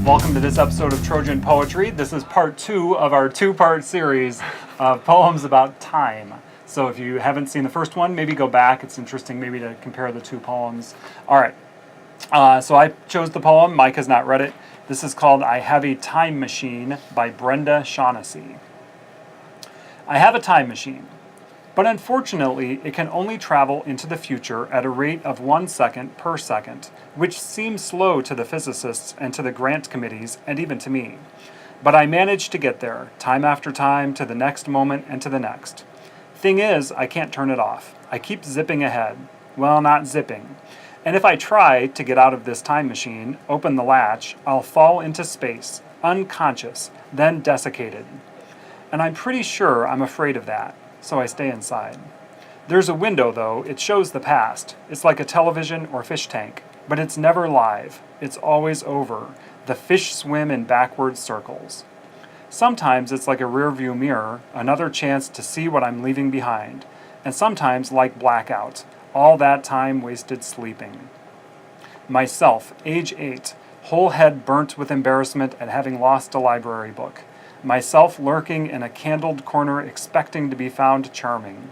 Welcome to this episode of Trojan Poetry. This is part 2 of our 2-part series of poems about time. So if you haven't seen the first one, maybe go back. It's interesting maybe to compare the 2 poems. All right. So I chose the poem. Mike has not read it. This is called I Have a Time Machine by Brenda Shaughnessy. I have a time machine, but unfortunately it can only travel into the future at a rate of 1 second per second, which seems slow to the physicists and to the grant committees and even to me. But I manage to get there, time after time, to the next moment and to the next. Thing is, I can't turn it off. I keep zipping ahead. Well, not zipping. And if I try to get out of this time machine, open the latch, I'll fall into space, unconscious, then desiccated. And I'm pretty sure I'm afraid of that, so I stay inside. There's a window, though. It shows the past. It's like a television or fish tank, but it's never live. It's always over. The fish swim in backward circles. Sometimes it's like a rearview mirror, another chance to see what I'm leaving behind. And sometimes like blackout, all that time wasted sleeping. Myself, age 8, whole head burnt with embarrassment at having lost a library book. Myself lurking in a candled corner expecting to be found charming.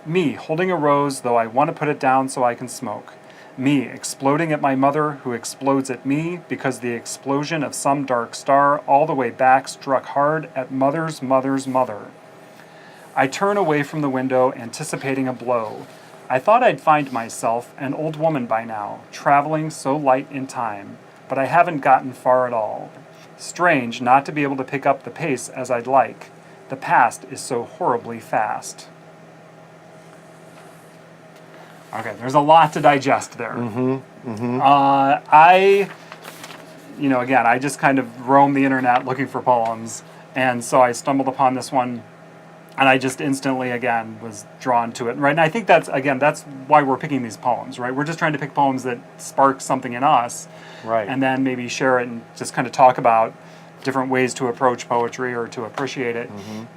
Me holding a rose though I want to put it down so I can smoke. Me exploding at my mother who explodes at me because the explosion of some dark star all the way back struck hard at mother's mother's mother. I turn away from the window anticipating a blow. I thought I'd find myself an old woman by now, traveling so light in time, but I haven't gotten far at all. Strange not to be able to pick up the pace as I'd like. The past is so horribly fast. Okay, there's a lot to digest there. I just kind of roamed the internet looking for poems, and so I stumbled upon this one, and I just instantly, again, was drawn to it. Right, and I think that's why we're picking these poems, right? We're just trying to pick poems that spark something in us, right? And then maybe share it and just kind of talk about different ways to approach poetry or to appreciate it.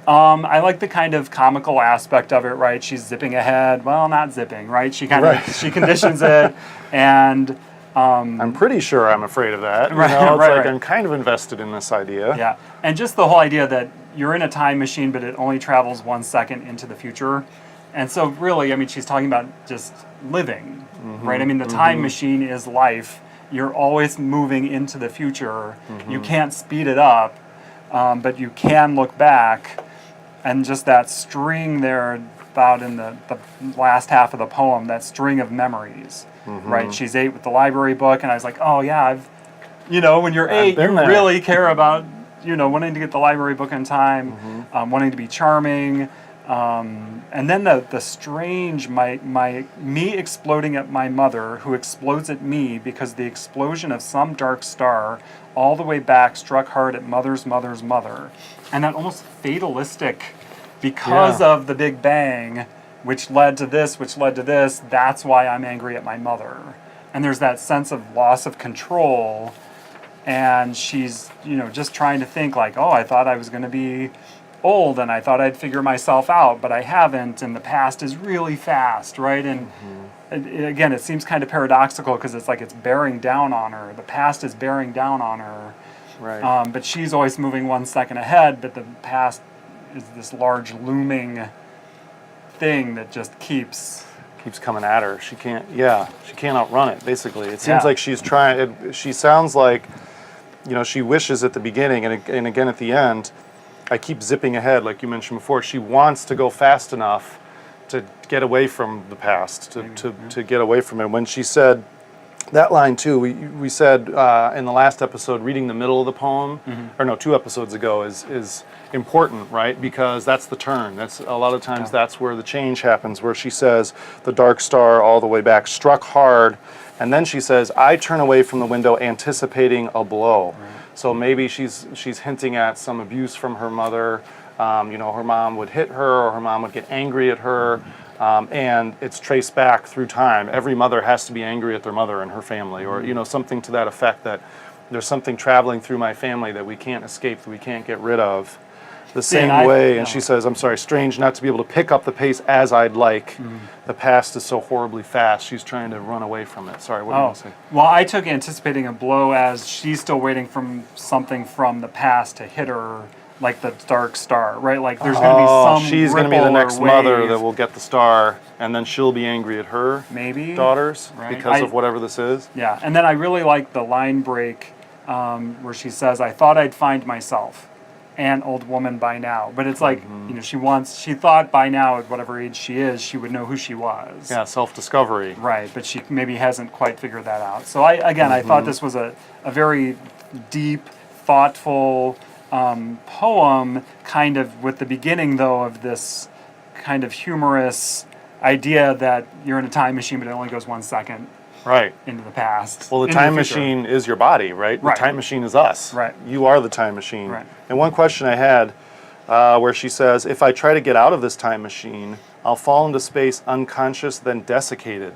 I like the kind of comical aspect of it, right? She's zipping ahead. Well, not zipping, right? She kind of she conditions it, and I'm pretty sure I'm afraid of that. Right, right. I'm kind of invested in this idea. Yeah, and just the whole idea that you're in a time machine, but it only travels 1 second into the future, and so really, I mean, she's talking about just living, right? I mean, the time machine is life. You're always moving into the future. You can't speed it up, but you can look back. And just that string there about in the last half of the poem, that string of memories, right? She's 8 with the library book, and I was like, oh yeah, when you're 8, you really care about, wanting to get the library book in time, wanting to be charming. And then the strange, me exploding at my mother, who explodes at me because the explosion of some dark star all the way back struck hard at mother's mother's mother. And that almost fatalistic, because of the Big Bang, which led to this, that's why I'm angry at my mother. And there's that sense of loss of control, and she's, just trying to think like, oh, I thought I was going to be old and I thought I'd figure myself out, but I haven't, and the past is really fast, right? And again, it seems kind of paradoxical because it's like it's bearing down on her. The past is bearing down on her, right? But she's always moving 1 second ahead, but the past is this large looming thing that just keeps coming at her. She can't outrun it, basically. It seems like she's trying. She sounds like, she wishes at the beginning and again at the end. I keep zipping ahead, like you mentioned before. She wants to go fast enough to get away from the past, to get away from it. When she said that line too, we said in the last episode, reading the middle of the poem, or no, 2 episodes ago, is important, right? Because that's the turn. That's a lot of times that's where the change happens. Where she says the dark star all the way back struck hard, and then she says, I turn away from the window anticipating a blow. Right. So maybe she's hinting at some abuse from her mother. Her mom would hit her, or her mom would get angry at her, and it's traced back through time. Every mother has to be angry at their mother in her family, or something to that effect, that there's something traveling through my family that we can't escape, that we can't get rid of. the same way, and she says, I'm sorry, strange not to be able to pick up the pace as I'd like. The past is so horribly fast. She's trying to run away from it. Sorry, what do you want to say? Well, I took anticipating a blow as she's still waiting for something from the past to hit her, like the dark star, right? Like there's going to be some she's going to be the next mother that will get the star, and then she'll be angry at her daughters because of whatever this is. Yeah, and then I really like the line break where she says, I thought I'd find myself an old woman by now. But it's like, she thought by now, at whatever age she is, she would know who she was. Yeah, self-discovery. Right, but she maybe hasn't quite figured that out. So I thought this was a very deep, thoughtful poem, kind of with the beginning, though, of this kind of humorous idea that you're in a time machine, but it only goes 1 second into the past. Well, the time machine is your body, right? The time machine is us. Right. You are the time machine. Right. And one question I had where she says, if I try to get out of this time machine, I'll fall into space unconscious, then desiccated.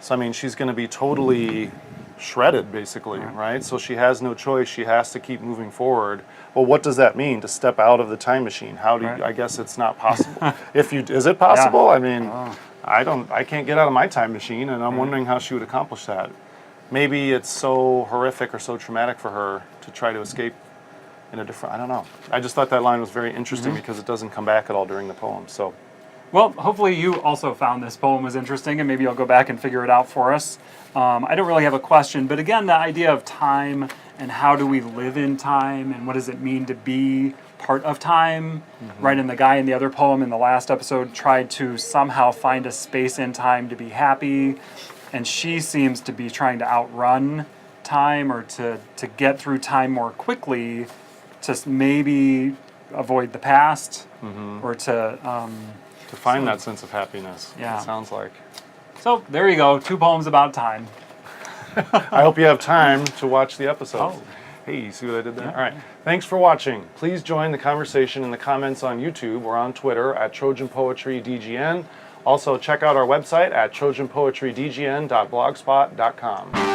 So, I mean, she's going to be totally shredded, basically, right? So she has no choice. She has to keep moving forward. Well, what does that mean, to step out of the time machine? How do you, I guess it's not possible. Is it possible? I mean, I can't get out of my time machine, and I'm wondering how she would accomplish that. Maybe it's so horrific or so traumatic for her to try to escape in a different, I don't know. I just thought that line was very interesting because it doesn't come back at all during the poem. So, well, hopefully you also found this poem was interesting, and maybe you'll go back and figure it out for us. I don't really have a question, but again, the idea of time and how do we live in time and what does it mean to be part of time, right? And the guy in the other poem in the last episode tried to somehow find a space in time to be happy, and she seems to be trying to outrun time or to get through time more quickly to maybe avoid the past or to find that sense of happiness, it sounds like. So there you go, 2 poems about time. I hope you have time to watch the episodes. Hey, you see what I did there? All right. Thanks for watching. Please join the conversation in the comments on YouTube or on Twitter at Trojan Poetry DGN. Also, check out our website at trojanpoetrydgn.blogspot.com.